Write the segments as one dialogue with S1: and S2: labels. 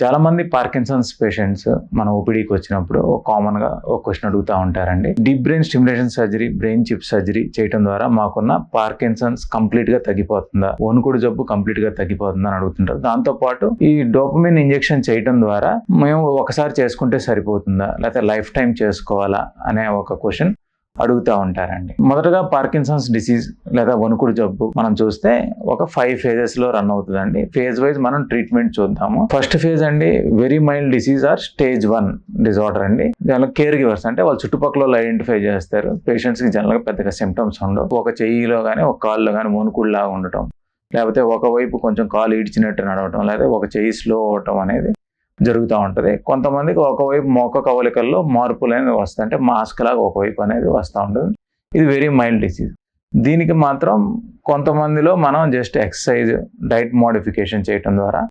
S1: చాలా మంది Parkinson's patients మన ఓపీడీకి వచ్చినప్పుడు కామన్ గా ఒక క్వశ్చన్ అడుగుతూ ఉంటారండి. Deep brain stimulation surgery, brain chip surgery చేయడం ద్వారా మాకున్న పార్కిన్సన్స్ కంప్లీట్ గా తగ్గిపోతుందా, వణుకుడు జబ్బు కంప్లీట్ గా తగ్గిపోతుందా అని అడుగుతుంటారు. దాంతో పాటు ఈ డోపమిన్ ఇంజెక్షన్ చేయడం ద్వారా మేము ఒకసారి చేసుకుంటే సరిపోతుందా, లేకపోతే లైఫ్ టైం చేసుకోవాలా అనే ఒక క్వశ్చన్ అడుగుతూ ఉంటారండి. మొదటగా పార్కిన్సన్స్ డిసీజ్ లేదా వణుకుడు జబ్బు మనం చూస్తే ఒక 5 phases లో రన్ అవుతుందండి. ఫేజ్ వైజ్ మనం ట్రీట్మెంట్ చూద్దాము. ఫస్ట్ ఫేజ్ అండి very mild disease are stage 1 disorder అండి. దానిలో కేర్ గివర్స్ అంటే వాళ్ళు చుట్టుపక్కల ఐడెంటిఫై చేస్తారు. పేషెంట్స్ కి జనరల్ గా పెద్దగా సిమ్టమ్స్ ఉండవు. ఒక చెయ్యిలో కానీ ఒక కాల్లో కానీ వణుకుడు లాగా ఉండటం, లేకపోతే ఒకవైపు కొంచెం కాలు ఈడ్చినట్టు నడవటం, లేదా ఒక చెయ్యి స్లో అవటం అనేది జరుగుతూ ఉంటుంది. కొంతమందికి ఒకవైపు మోక కవలికల్లో మార్పులు అనేది వస్తాయి, అంటే మాస్క్ లాగా ఒకవైపు అనేది వస్తూ ఉంటుంది. ఇది వెరీ మైల్డ్ డిసీజ్. దీనికి మాత్రం కొంతమందిలో మనం జస్ట్ ఎక్సర్సైజ్, డైట్ మోడిఫికేషన్ చేయడం ద్వారా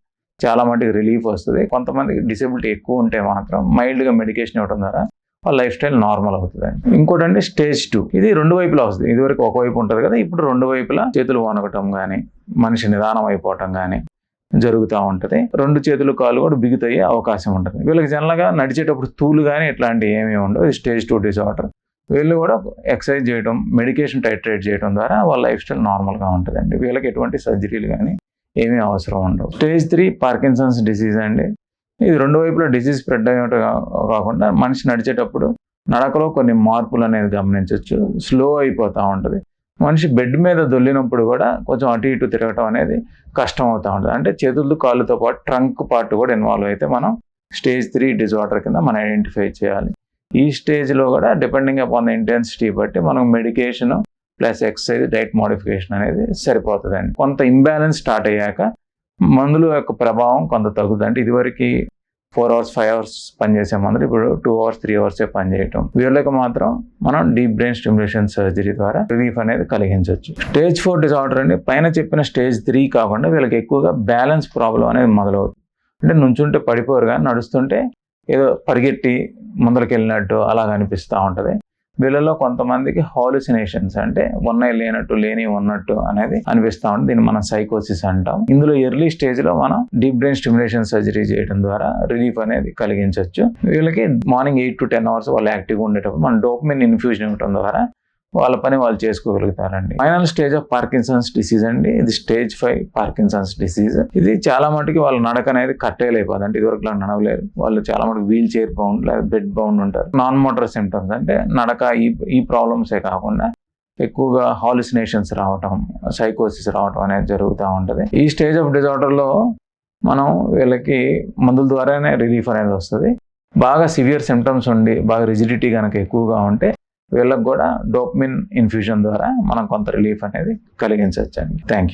S1: చాలా మటుకు రిలీఫ్ వస్తుంది. కొంతమందికి డిసేబిలిటీ ఎక్కువ ఉంటే మాత్రం మైల్డ్గా మెడికేషన్ ఇవ్వడం ద్వారా వాళ్ళ లైఫ్ స్టైల్ నార్మల్ అవుతుంది. ఇంకోటండి స్టేజ్ 2. ఇది రెండు వైపులా వస్తుంది. ఇదివరకు ఒకవైపు ఉంటుంది కదా, ఇప్పుడు రెండు వైపులా చేతులు వణకటం కానీ, మనిషి నిదానం అయిపోవటం కానీ జరుగుతూ ఉంటుంది. రెండు చేతులు కాళ్ళు కూడా బిగుతయ్యే అవకాశం ఉంటుంది. వీళ్ళకి జనరల్గా నడిచేటప్పుడు తూలు కానీ ఇట్లాంటివి ఏమీ ఉండవు. ఇది స్టేజ్ 2 డిజార్డర్. వీళ్ళు కూడా ఎక్సర్సైజ్ చేయడం, మెడికేషన్ టైట్రేట్ చేయడం ద్వారా వాళ్ళ లైఫ్ స్టైల్ నార్మల్గా ఉంటుందండి. వీళ్ళకి ఎటువంటి సర్జరీలు కానీ ఏమీ అవసరం ఉండవు. స్టేజ్ 3 పార్కిన్సన్స్ డిసీజ్ అండి. ఇది రెండు వైపులా డిసీజ్ స్ప్రెడ్ అయ్యేట కాకుండా మనిషి నడిచేటప్పుడు నడకలో కొన్ని మార్పులు అనేది గమనించవచ్చు. స్లో అయిపోతూ ఉంటుంది. మనిషి బెడ్ మీద దొల్లినప్పుడు కూడా కొంచెం అటు ఇటు తిరగటం అనేది కష్టం అవుతూ ఉంటుంది. అంటే చేతులు కాళ్ళతో పాటు ట్రంక్ పార్ట్ కూడా ఇన్వాల్వ్ అయితే మనం స్టేజ్ 3 డిజార్డర్ కింద మనం ఐడెంటిఫై చేయాలి. ఈ స్టేజ్లో కూడా డిపెండింగ్ అపాన్ ద ఇంటెన్సిటీ బట్టి మనం medication plus exercise, diet modification అనేది సరిపోతుందండి. కొంత ఇంబ్యాలెన్స్ స్టార్ట్ అయ్యాక మందుల యొక్క ప్రభావం కొంత తగ్గుతుంది. అంటే ఇదివరకు 4 hours 5 hours పనిచేసే మందులు ఇప్పుడు 2 hours 3 hours పనిచేయటం. వీళ్ళకి మాత్రం మనం డీప్ బ్రెయిన్ స్టిమ్యులేషన్ సర్జరీ ద్వారా రిలీఫ్ అనేది కలిగించవచ్చు. స్టేజ్ 4 డిజార్డర్ అండి. పైన చెప్పిన స్టేజ్ 3 కాకుండా వీళ్ళకి ఎక్కువగా బ్యాలెన్స్ ప్రాబ్లం అనేది మొదలవుతుంది. అంటే నుంచుంటే పడిపోరు కానీ నడుస్తుంటే ఏదో పరిగెట్టి ముందరికి వెళ్ళినట్టు అలాగ అనిపిస్తూ ఉంటుంది. వీళ్ళలో కొంతమందికి హాలుసినేషన్స్, అంటే ఉన్నాయి లేనట్టు లేని ఉన్నట్టు అనేది అనిపిస్తూ ఉంటుంది. దీన్ని మనం సైకోసిస్ అంటాం. ఇందులో ఎర్లీ స్టేజ్ లో మనం డీప్ బ్రెయిన్ స్టిమ్యులేషన్ సర్జరీ చేయడం ద్వారా రిలీఫ్ అనేది కలిగించవచ్చు. వీళ్ళకి మార్నింగ్ 8 to 10 hours వాళ్ళు యాక్టివ్గా ఉండేటప్పుడు మనం డోపమిన్ ఇన్ఫ్యూజన్ ఇవ్వడం ద్వారా వాళ్ళ పని వాళ్ళు చేసుకోగలుగుతారండి. Final stage of Parkinson's disease అండి. ఇది స్టేజ్ 5 పార్కిన్సన్స్ డిసీజ్. ఇది చాలా మటుకి వాళ్ళ నడక అనేది కట్టేయలేకపోతుంది. అంటే ఇదివరకు నడవలేరు. వాళ్ళు చాలా మటుకు వీల్ చైర్ బౌండ్ లేదా బెడ్ బౌండ్ ఉంటారు. నాన్ మోటార్ సిమ్టమ్స్ అంటే నడక ఈ ప్రాబ్లమ్సే కాకుండా ఎక్కువగా హాలుసినేషన్స్ రావటం, సైకోసిస్ రావటం అనేది జరుగుతూ ఉంటుంది. ఈ స్టేజ్ ఆఫ్ డిజార్డర్లో మనం వీళ్ళకి మందుల ద్వారానే రిలీఫ్ అనేది వస్తుంది. బాగా సివియర్ సిమ్టమ్స్ ఉండి బాగా రిజిడిటీ కనుక ఎక్కువగా ఉంటే వీళ్ళకి కూడా డోపమిన్ ఇన్ఫ్యూజన్ ద్వారా మనం కొంత రిలీఫ్ అనేది కలిగించవచ్చండి. Thank you.